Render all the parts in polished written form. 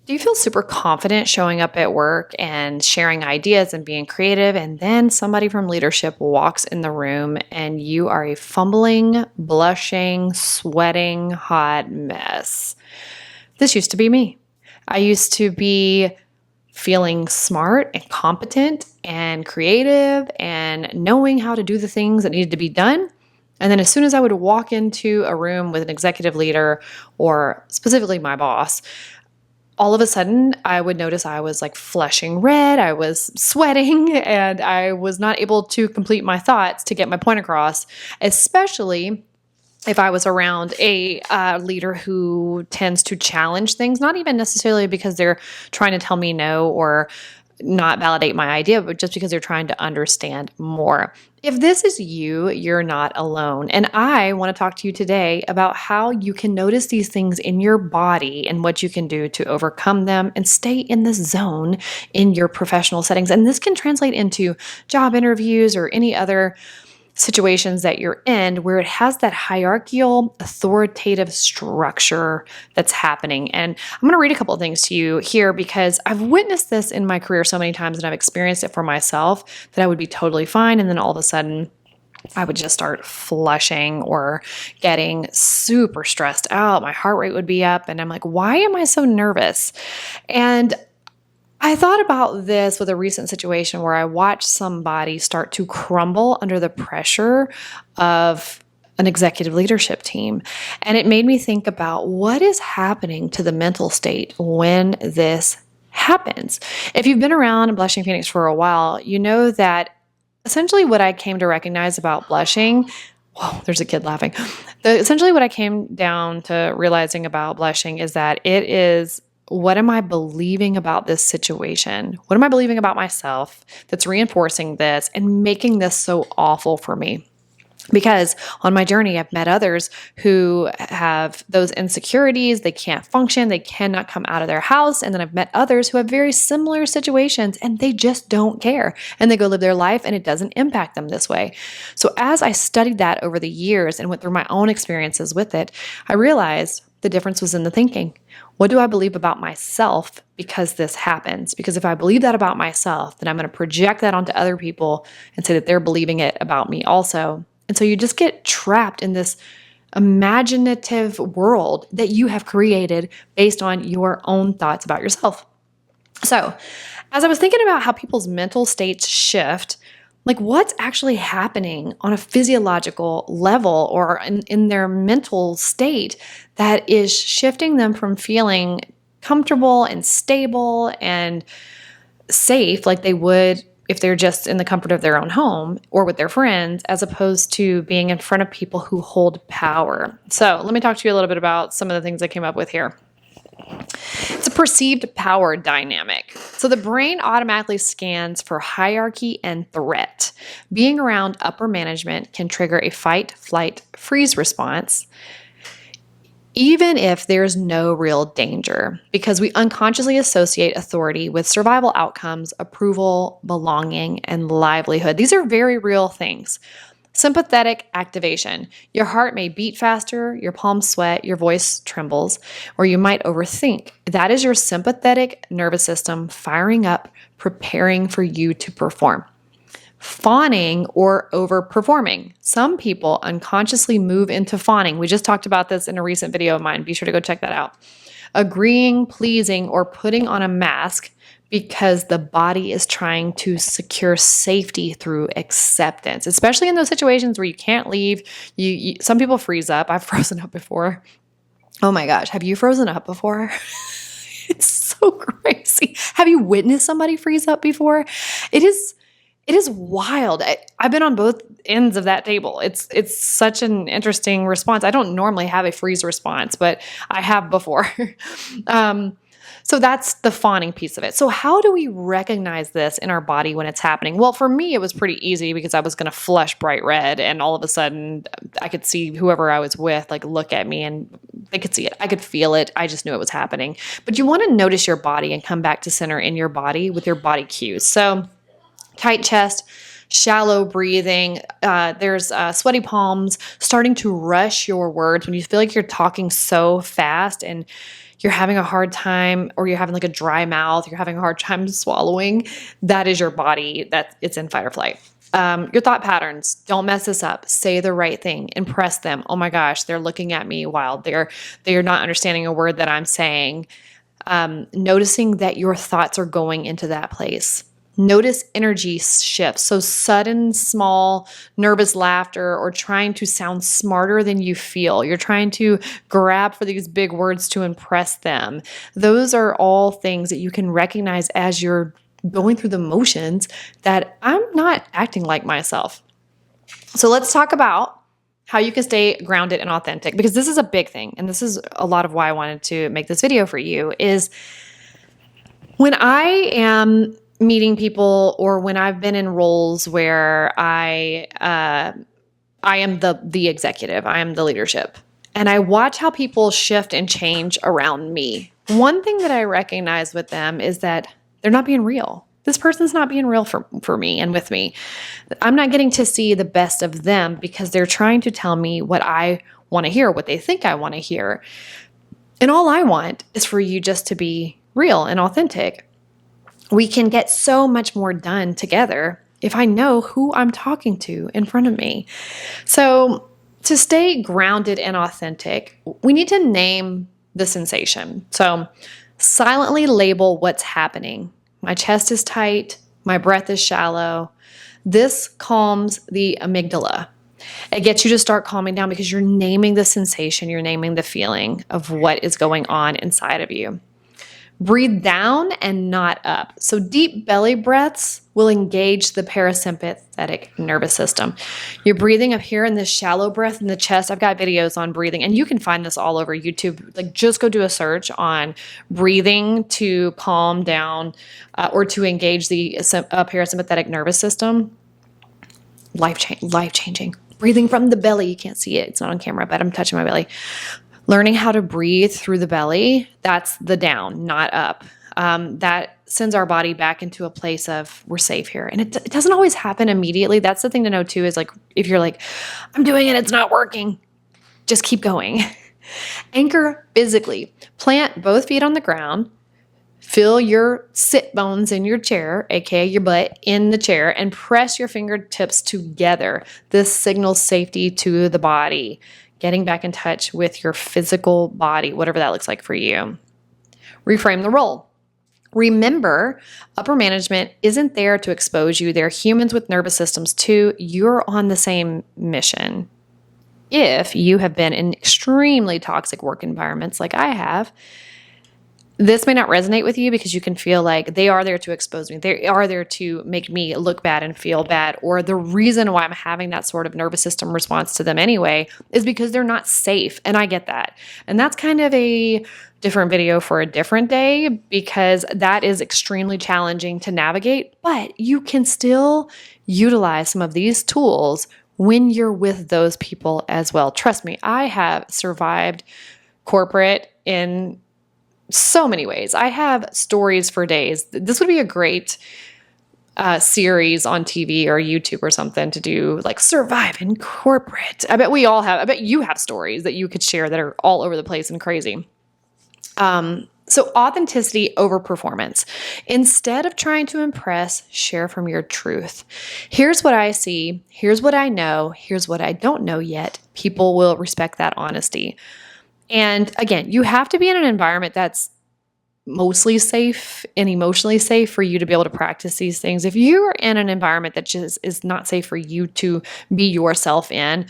Do you feel super confident showing up at work and sharing ideas and being creative, and then somebody from leadership walks in the room and you are a fumbling, blushing, sweating, hot mess? This used to be me. I used to be feeling smart and competent and creative and knowing how to do the things that needed to be done. And then as soon as I would walk into a room with an executive leader or specifically my boss, all of a sudden I would notice I was like flushing red, I was sweating, and I was not able to complete my thoughts to get my point across, especially if I was around a leader who tends to challenge things, not even necessarily because they're trying to tell me no or not validate my idea, but just because they're trying to understand more. If this is you, you're not alone. And I want to talk to you today about how you can notice these things in your body and what you can do to overcome them and stay in this zone in your professional settings. And this can translate into job interviews or any other situations that you're in where it has that hierarchical, authoritative structure that's happening. And I'm going to read a couple of things to you here because I've witnessed this in my career so many times and I've experienced it for myself that I would be totally fine. And then all of a sudden, I would just start flushing or getting super stressed out. My heart rate would be up. And I'm like, why am I so nervous? And I thought about this with a recent situation where I watched somebody start to crumble under the pressure of an executive leadership team. And it made me think about what is happening to the mental state when this happens. If you've been around Blushing Phoenix for a while, you know that essentially what I came to recognize about blushing. Whoa, there's a kid laughing. Essentially what I came down to realizing about blushing is that it is, what am I believing about this situation? What am I believing about myself that's reinforcing this and making this so awful for me? Because on my journey, I've met others who have those insecurities. They can't function. They cannot come out of their house. And then I've met others who have very similar situations and they just don't care. And they go live their life and it doesn't impact them this way. So as I studied that over the years and went through my own experiences with it, I realized the difference was in the thinking. What do I believe about myself because this happens? Because if I believe that about myself, then I'm going to project that onto other people and say that they're believing it about me also. And so you just get trapped in this imaginative world that you have created based on your own thoughts about yourself. So as I was thinking about how people's mental states shift, like what's actually happening on a physiological level or in their mental state that is shifting them from feeling comfortable and stable and safe like they would if they're just in the comfort of their own home or with their friends, as opposed to being in front of people who hold power. So let me talk to you a little bit about some of the things I came up with here. It's a perceived power dynamic. So the brain automatically scans for hierarchy and threat. Being around upper management can trigger a fight, flight, freeze response, even if there's no real danger, because we unconsciously associate authority with survival outcomes, approval, belonging, and livelihood. These are very real things. Sympathetic activation. Your heart may beat faster, your palms sweat, your voice trembles, or you might overthink. That is your sympathetic nervous system firing up, preparing for you to perform. Fawning or overperforming. Some people unconsciously move into fawning. We just talked about this in a recent video of mine. Be sure to go check that out. Agreeing, pleasing, or putting on a mask because the body is trying to secure safety through acceptance, especially in those situations where you can't leave. Some people freeze up. I've frozen up before. Oh my gosh. Have you frozen up before? It's so crazy. Have you witnessed somebody freeze up before? It is wild. I've been on both ends of that table. It's such an interesting response. I don't normally have a freeze response, but I have before. So that's the fawning piece of it. So how do we recognize this in our body when it's happening? Well, for me, it was pretty easy because I was going to flush bright red and all of a sudden I could see whoever I was with like look at me and they could see it. I could feel it. I just knew it was happening. But you want to notice your body and come back to center in your body with your body cues. So tight chest, shallow breathing. There's sweaty palms, starting to rush your words when you feel like you're talking so fast and you're having a hard time, or you're having like a dry mouth, you're having a hard time swallowing, that is your body, that it's in fight or flight. Your thought patterns, don't mess this up. Say the right thing, impress them. Oh my gosh, they're looking at me while they're not understanding a word that I'm saying. Noticing that your thoughts are going into that place. Notice energy shifts. So sudden, small, nervous laughter, or trying to sound smarter than you feel. You're trying to grab for these big words to impress them. Those are all things that you can recognize as you're going through the motions, that I'm not acting like myself. So let's talk about how you can stay grounded and authentic, because this is a big thing. And this is a lot of why I wanted to make this video for you, is when I am meeting people, or when I've been in roles where I am the executive, I am the leadership, and I watch how people shift and change around me. One thing that I recognize with them is that they're not being real. This person's not being real for me and with me. I'm not getting to see the best of them because they're trying to tell me what I want to hear, what they think I want to hear. And all I want is for you just to be real and authentic. We can get so much more done together if I know who I'm talking to in front of me. So to stay grounded and authentic, we need to name the sensation. So silently label what's happening. My chest is tight. My breath is shallow. This calms the amygdala. It gets you to start calming down because you're naming the sensation. You're naming the feeling of what is going on inside of you. Breathe down and not up. So deep belly breaths will engage the parasympathetic nervous system. You're breathing up here in this shallow breath in the chest. I've got videos on breathing, and you can find this all over YouTube. Like, just go do a search on breathing to calm down or to engage the parasympathetic nervous system. Life-changing. Breathing from the belly. You can't see it. It's not on camera, but I'm touching my belly. Learning how to breathe through the belly, that's the down, not up. That sends our body back into a place of, we're safe here. And it doesn't always happen immediately. That's the thing to know too, is like, if you're like, I'm doing it, it's not working, just keep going. Anchor physically. Plant both feet on the ground. Feel your sit bones in your chair, aka your butt, in the chair, and press your fingertips together. This signals safety to the body. Getting back in touch with your physical body, whatever that looks like for you. Reframe the role. Remember, upper management isn't there to expose you. They're humans with nervous systems too. You're on the same mission. If you have been in extremely toxic work environments like I have, this may not resonate with you because you can feel like they are there to expose me. They are there to make me look bad and feel bad. Or the reason why I'm having that sort of nervous system response to them anyway is because they're not safe. And I get that. And that's kind of a different video for a different day, because that is extremely challenging to navigate. But you can still utilize some of these tools when you're with those people as well. Trust me, I have survived corporate in so many ways. I have stories for days. This would be a great series on TV or YouTube or something to do, like survive in corporate. I bet we all have. I bet you have stories that you could share that are all over the place and crazy. So authenticity over performance. Instead of trying to impress, share from your truth. Here's what I see. Here's what I know. Here's what I don't know yet. People will respect that honesty. And again, you have to be in an environment that's mostly safe and emotionally safe for you to be able to practice these things. If you are in an environment that just is not safe for you to be yourself in,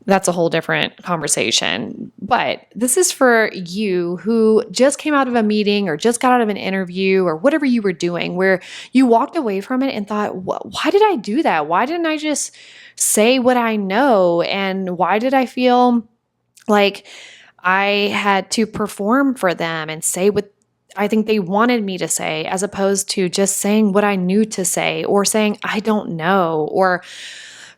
that's a whole different conversation. But this is for you who just came out of a meeting or just got out of an interview or whatever you were doing, where you walked away from it and thought, why did I do that? Why didn't I just say what I know? And why did I feel like I had to perform for them and say what I think they wanted me to say, as opposed to just saying what I knew to say, or saying, I don't know. Or,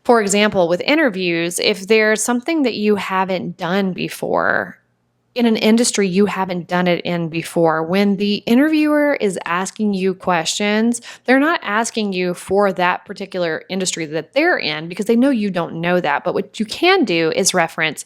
for example, with interviews, if there's something that you haven't done before, in an industry you haven't done it in before, when the interviewer is asking you questions, they're not asking you for that particular industry that they're in because they know you don't know that. But what you can do is reference,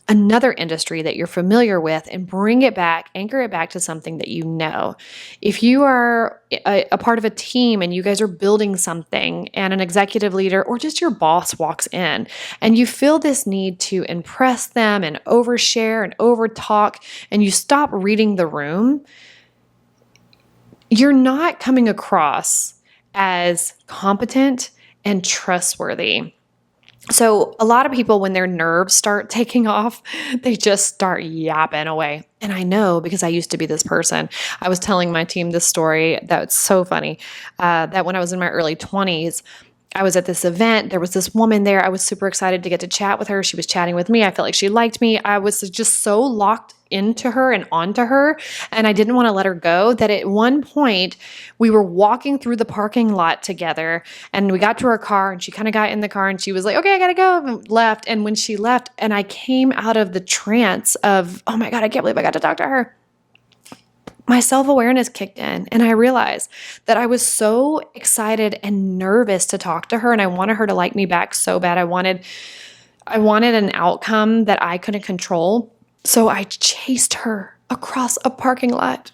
another industry that you're familiar with and bring it back, anchor it back to something that you know. If you are a part of a team and you guys are building something and an executive leader or just your boss walks in and you feel this need to impress them and overshare and overtalk and you stop reading the room, you're not coming across as competent and trustworthy. So a lot of people, when their nerves start taking off, they just start yapping away. And I know because I used to be this person. I was telling my team this story that's so funny, that when I was in my early 20s, I was at this event. There was this woman there. I was super excited to get to chat with her. She was chatting with me. I felt like she liked me. I was just so locked into her and onto her. And I didn't want to let her go that at one point we were walking through the parking lot together and we got to her car and she kind of got in the car and she was like, okay, I got to go, and left. And when she left and I came out of the trance of, oh my God, I can't believe I got to talk to her, my self-awareness kicked in and I realized that I was so excited and nervous to talk to her and I wanted her to like me back so bad. I wanted an outcome that I couldn't control. So I chased her across a parking lot.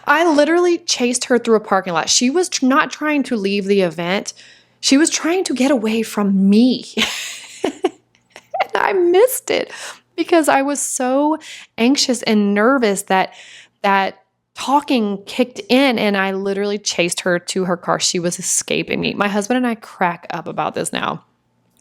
I literally chased her through a parking lot. She was not trying to leave the event. She was trying to get away from me. And I missed it because I was so anxious and nervous that talking kicked in and I literally chased her to her car. She was escaping me. My husband and I crack up about this now.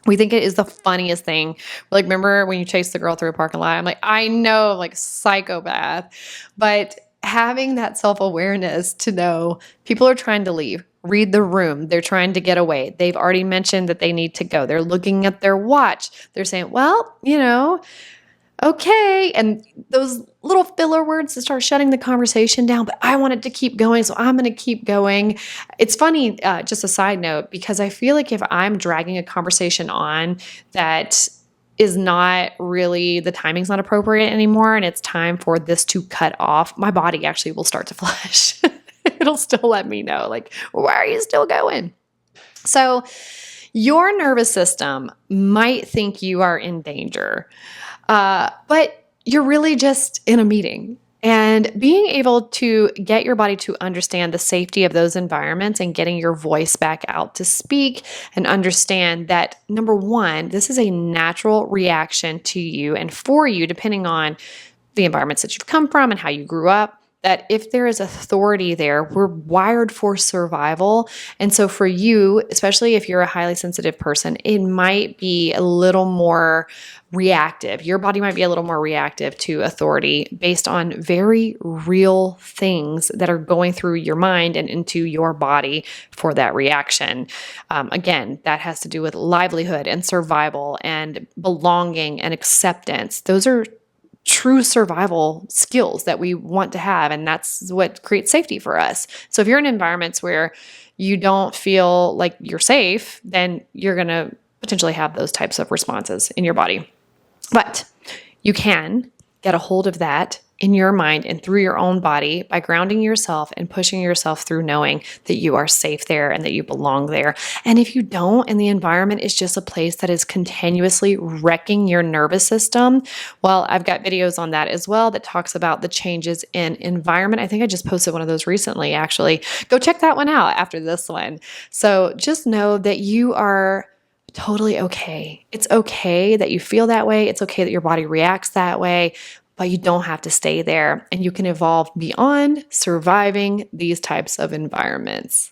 We think it is the funniest thing. Like, remember when you chased the girl through a parking lot? I'm like, I know, like psychopath. But having that self-awareness to know people are trying to leave, read the room. They're trying to get away. They've already mentioned that they need to go. They're looking at their watch. They're saying, well, okay. And those little filler words to start shutting the conversation down, but I want it to keep going. So I'm going to keep going. It's funny, just a side note, because I feel like if I'm dragging a conversation on that is not really, the timing's not appropriate anymore, and it's time for this to cut off, my body actually will start to flush. It'll still let me know, like, why are you still going? So your nervous system might think you are in danger. But you're really just in a meeting. And being able to get your body to understand the safety of those environments and getting your voice back out to speak and understand that, number one, this is a natural reaction to you and for you, depending on the environments that you've come from and how you grew up, that if there is authority there, we're wired for survival. And so for you, especially if you're a highly sensitive person, it might be a little more reactive. Your body might be a little more reactive to authority based on very real things that are going through your mind and into your body for that reaction. Again, that has to do with livelihood and survival and belonging and acceptance. Those are true survival skills that we want to have. And that's what creates safety for us. So if you're in environments where you don't feel like you're safe, then you're going to potentially have those types of responses in your body. But you can get a hold of that in your mind and through your own body by grounding yourself and pushing yourself through knowing that you are safe there and that you belong there. And if you don't, and the environment is just a place that is continuously wrecking your nervous system, well, I've got videos on that as well that talks about the changes in environment. I think I just posted one of those recently, actually. Go check that one out after this one. So just know that you are totally okay. It's okay that you feel that way. It's okay that your body reacts that way, but you don't have to stay there and you can evolve beyond surviving these types of environments.